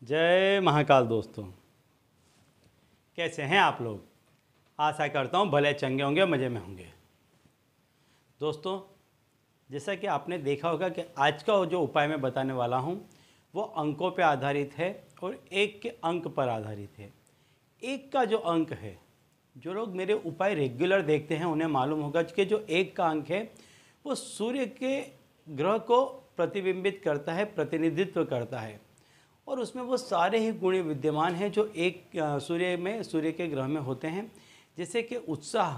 जय महाकाल दोस्तों, कैसे हैं आप लोग। आशा करता हूँ भले चंगे होंगे, मज़े में होंगे। दोस्तों, जैसा कि आपने देखा होगा कि आज का जो उपाय मैं बताने वाला हूँ वो अंकों पे आधारित है और एक के अंक पर आधारित है। एक का जो अंक है, जो लोग मेरे उपाय रेगुलर देखते हैं उन्हें मालूम होगा कि जो एक का अंक है वो सूर्य के ग्रह को प्रतिबिंबित करता है, प्रतिनिधित्व करता है। और उसमें वो सारे ही गुण विद्यमान हैं जो एक सूर्य के ग्रह में होते हैं, जैसे कि उत्साह,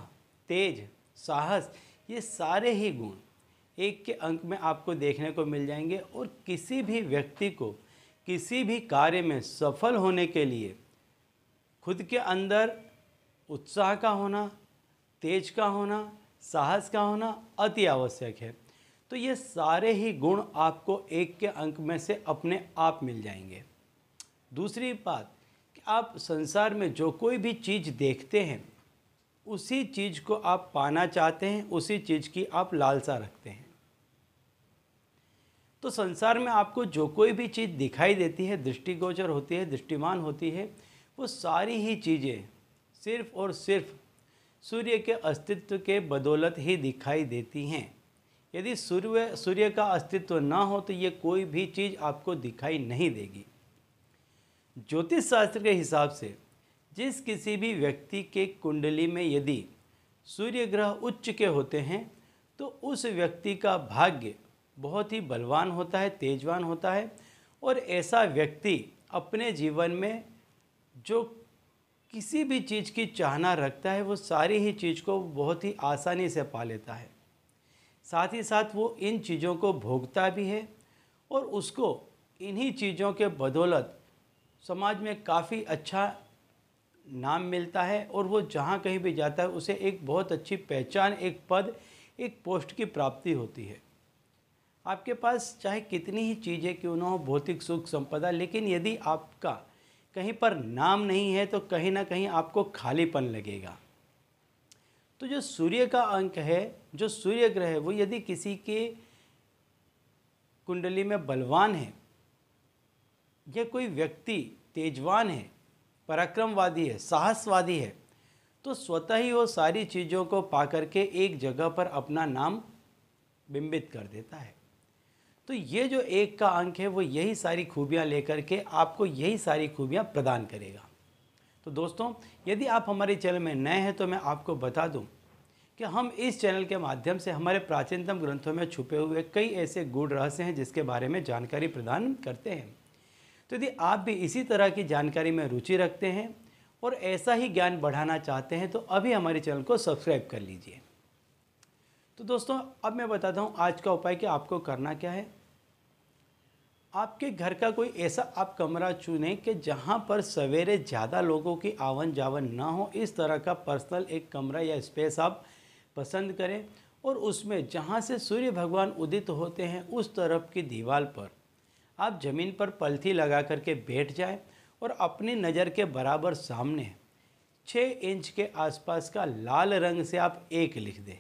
तेज, साहस, ये सारे ही गुण एक के अंक में आपको देखने को मिल जाएंगे। और किसी भी व्यक्ति को किसी भी कार्य में सफल होने के लिए खुद के अंदर उत्साह का होना, तेज का होना, साहस का होना अति आवश्यक है। तो ये सारे ही गुण आपको एक के अंक में से अपने आप मिल जाएंगे। दूसरी बात कि आप संसार में जो कोई भी चीज़ देखते हैं उसी चीज़ को आप पाना चाहते हैं, उसी चीज़ की आप लालसा रखते हैं। तो संसार में आपको जो कोई भी चीज़ दिखाई देती है, दृष्टिगोचर होती है, दृष्टिमान होती है, वो सारी ही चीज़ें सिर्फ और सिर्फ सूर्य के अस्तित्व के बदौलत ही दिखाई देती हैं। यदि सूर्य का अस्तित्व ना हो तो ये कोई भी चीज़ आपको दिखाई नहीं देगी। ज्योतिष शास्त्र के हिसाब से जिस किसी भी व्यक्ति के कुंडली में यदि सूर्य ग्रह उच्च के होते हैं तो उस व्यक्ति का भाग्य बहुत ही बलवान होता है, तेजवान होता है। और ऐसा व्यक्ति अपने जीवन में जो किसी भी चीज़ की चाहना रखता है वो सारी ही चीज़ को बहुत ही आसानी से पा लेता है। साथ ही साथ वो इन चीज़ों को भोगता भी है और उसको इन्हीं चीज़ों के बदौलत समाज में काफ़ी अच्छा नाम मिलता है और वो जहाँ कहीं भी जाता है उसे एक बहुत अच्छी पहचान, एक पद, एक पोस्ट की प्राप्ति होती है। आपके पास चाहे कितनी ही चीज़ें क्यों ना हो, भौतिक सुख संपदा, लेकिन यदि आपका कहीं पर नाम नहीं है तो कहीं ना कहीं आपको खालीपन लगेगा। तो जो सूर्य का अंक है, जो सूर्य ग्रह है, वो यदि किसी के कुंडली में बलवान है, यह कोई व्यक्ति तेजवान है, पराक्रमवादी है, साहसवादी है, तो स्वतः ही वो सारी चीज़ों को पा करके एक जगह पर अपना नाम बिंबित कर देता है। तो ये जो एक का अंक है वो यही सारी खूबियाँ लेकर के आपको यही सारी खूबियाँ प्रदान करेगा। तो दोस्तों, यदि आप हमारे चैनल में नए हैं तो मैं आपको बता दूं कि हम इस चैनल के माध्यम से हमारे प्राचीनतम ग्रंथों में छुपे हुए कई ऐसे गूढ़ रहस्य हैं जिसके बारे में जानकारी प्रदान करते हैं। तो यदि आप भी इसी तरह की जानकारी में रुचि रखते हैं और ऐसा ही ज्ञान बढ़ाना चाहते हैं तो अभी हमारे चैनल को सब्सक्राइब कर लीजिए। तो दोस्तों, अब मैं बताता हूँ आज का उपाय कि आपको करना क्या है। आपके घर का कोई ऐसा आप कमरा चुनें कि जहाँ पर सवेरे ज़्यादा लोगों की आवन जावन ना हो, इस तरह का पर्सनल एक कमरा या स्पेस आप पसंद करें। और उसमें जहाँ से सूर्य भगवान उदित होते हैं उस तरफ की दीवार पर आप ज़मीन पर पलथी लगा करके बैठ जाएं और अपनी नज़र के बराबर सामने 6 इंच के आसपास का लाल रंग से आप 1 लिख दें।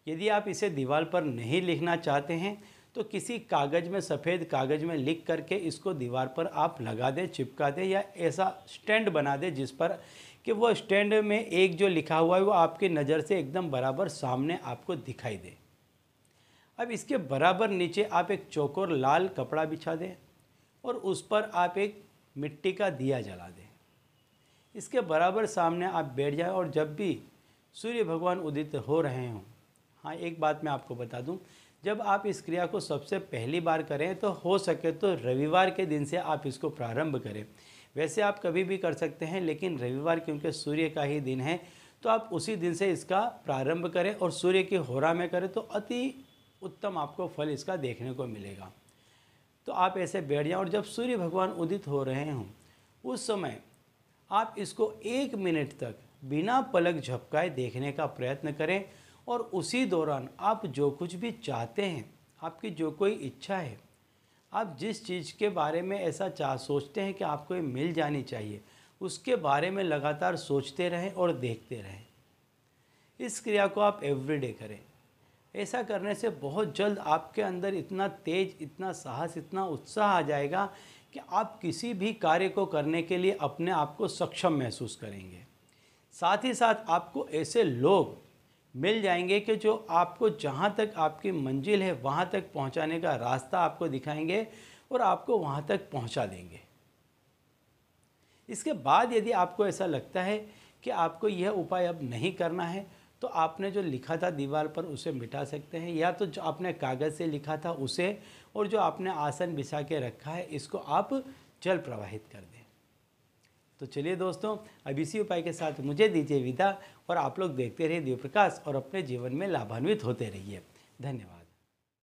यदि आप इसे दीवार पर नहीं लिखना चाहते हैं तो किसी कागज़ में, सफ़ेद कागज़ में लिख करके इसको दीवार पर आप लगा दें, चिपका दें, या ऐसा स्टैंड बना दें जिस पर कि वो स्टैंड में एक जो लिखा हुआ है वो आपकी नज़र से एकदम बराबर सामने आपको दिखाई दे। अब इसके बराबर नीचे आप एक चौकोर लाल कपड़ा बिछा दें और उस पर आप एक मिट्टी का दिया जला दें। इसके बराबर सामने आप बैठ जाएं और जब भी सूर्य भगवान उदित हो रहे हों, हाँ एक बात मैं आपको बता दूं, जब आप इस क्रिया को सबसे पहली बार करें तो हो सके तो रविवार के दिन से आप इसको प्रारंभ करें। वैसे आप कभी भी कर सकते हैं, लेकिन रविवार क्योंकि सूर्य का ही दिन है तो आप उसी दिन से इसका प्रारंभ करें और सूर्य की होरा में करें तो अति उत्तम आपको फल इसका देखने को मिलेगा। तो आप ऐसे बैठ जाएं और जब सूर्य भगवान उदित हो रहे हों उस समय आप इसको 1 मिनट तक बिना पलक झपकाए देखने का प्रयत्न करें। और उसी दौरान आप जो कुछ भी चाहते हैं, आपकी जो कोई इच्छा है, आप जिस चीज़ के बारे में ऐसा सोचते हैं कि आपको ये मिल जानी चाहिए, उसके बारे में लगातार सोचते रहें और देखते रहें। इस क्रिया को आप एवरीडे करें। ऐसा करने से बहुत जल्द आपके अंदर इतना तेज, इतना साहस, इतना उत्साह आ जाएगा कि आप किसी भी कार्य को करने के लिए अपने आप को सक्षम महसूस करेंगे। साथ ही साथ आपको ऐसे लोग मिल जाएंगे कि जो आपको जहाँ तक आपकी मंजिल है वहाँ तक पहुँचाने का रास्ता आपको दिखाएंगे और आपको वहाँ तक पहुँचा देंगे। इसके बाद यदि आपको ऐसा लगता है कि आपको यह उपाय अब नहीं करना है, तो आपने जो लिखा था दीवार पर उसे मिटा सकते हैं, या तो जो आपने कागज़ से लिखा था उसे, और जो आपने आसन बिछा के रखा है इसको आप जल प्रवाहित कर दें। तो चलिए दोस्तों, अब इसी उपाय के साथ मुझे दीजिए विदा, और आप लोग देखते रहिए दिव्य प्रकाश और अपने जीवन में लाभान्वित होते रहिए। धन्यवाद।